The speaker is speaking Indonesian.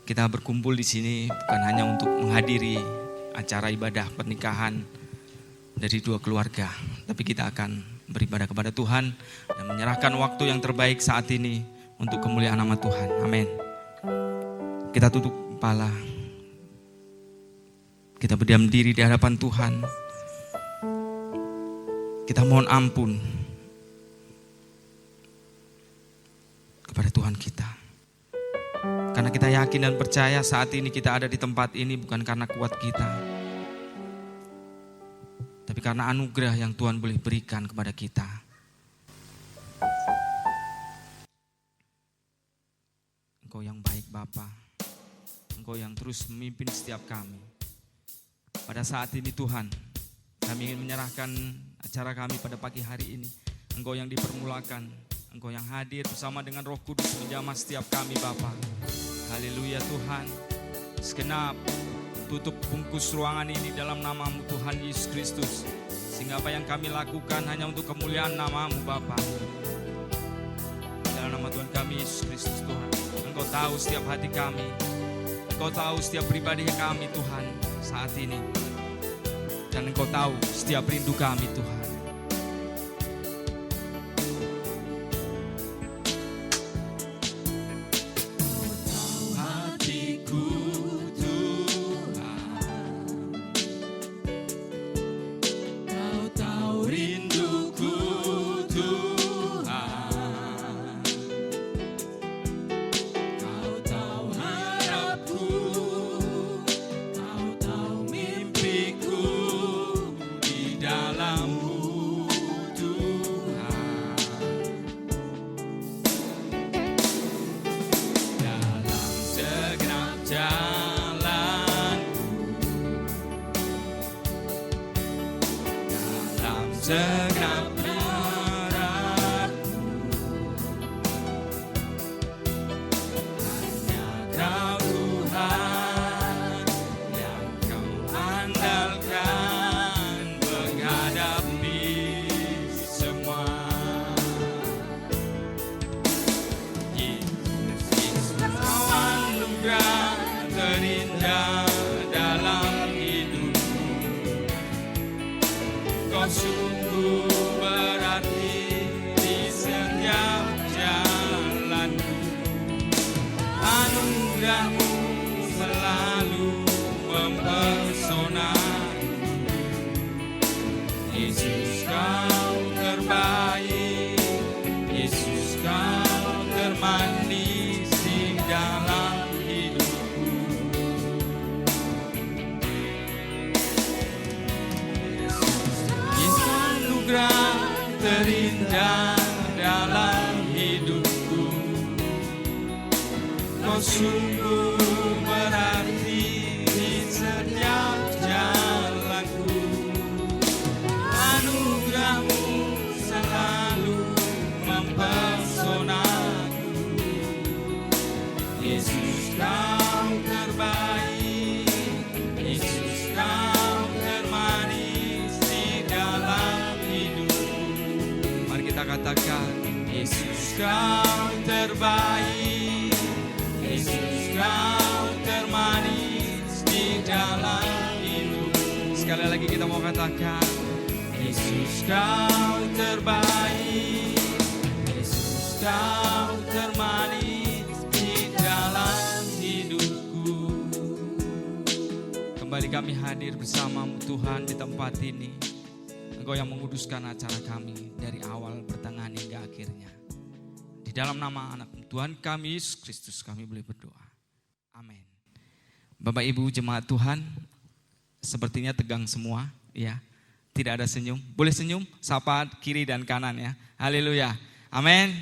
Kita berkumpul di sini bukan hanya untuk menghadiri acara ibadah pernikahan dari dua keluarga, tapi kita akan beribadah kepada Tuhan dan menyerahkan waktu yang terbaik saat ini untuk kemuliaan nama Tuhan. Amin. Kita tutup kepala. Kita berdiam diri di hadapan Tuhan. Kita mohon ampun kepada Tuhan kita. Karena kita yakin dan percaya saat ini kita ada di tempat ini bukan karena kuat kita, tapi karena anugerah yang Tuhan boleh berikan kepada kita. Engkau yang baik Bapa, Engkau yang terus memimpin setiap kami. Pada saat ini Tuhan, kami ingin menyerahkan acara kami pada pagi hari ini. Engkau yang dipermulakan, Engkau yang hadir bersama dengan Roh Kudus menjamah setiap kami Bapa. Haleluya Tuhan. Segenap tutup bungkus ruangan ini dalam nama-Mu Tuhan Yesus Kristus. Sehingga apa yang kami lakukan hanya untuk kemuliaan nama-Mu Bapa. Dalam nama Tuhan kami Yesus Kristus Tuhan. Engkau tahu setiap hati kami. Engkau tahu setiap pribadi kami Tuhan saat ini. Dan Engkau tahu setiap rindu kami Tuhan. Segenap harapku hanya Kau Tuhan yang Kau andalkan menghadapi semua. Yesus Kau anugerah terindah dalam hidupku. Kau sungguh berarti di setiap jalanku. Anugerah-Mu selalu mempersonaku. Yesus Kau terbaik, Yesus Kau termanis di dalam hidupku. Yesus anugerah terindah dalam hidupku. Kau sungguh berarti di setiap jalanku. Anugerah-Mu selalu mempersonaku. Yesus Kau terbaik, Yesus Kau termanis di dalam hidupku. Mari kita katakan, Yesus Kau terbaik, Yesus Kau termanis di dalam hidupku. Sekali lagi kita mau katakan, Yesus Kau terbaik, Yesus Kau termanis di dalam hidupku. Kembali kami hadir bersama-Mu Tuhan di tempat ini. Engkau yang menguduskan acara kami dari awal, pertengahan hingga akhirnya. Di dalam nama anak Tuhan kami Yesus Kristus kami boleh berdoa. Amin. Bapak Ibu jemaat Tuhan, sepertinya tegang semua ya. Tidak ada senyum. Boleh senyum, sapa kiri dan kanan ya. Haleluya. Amin.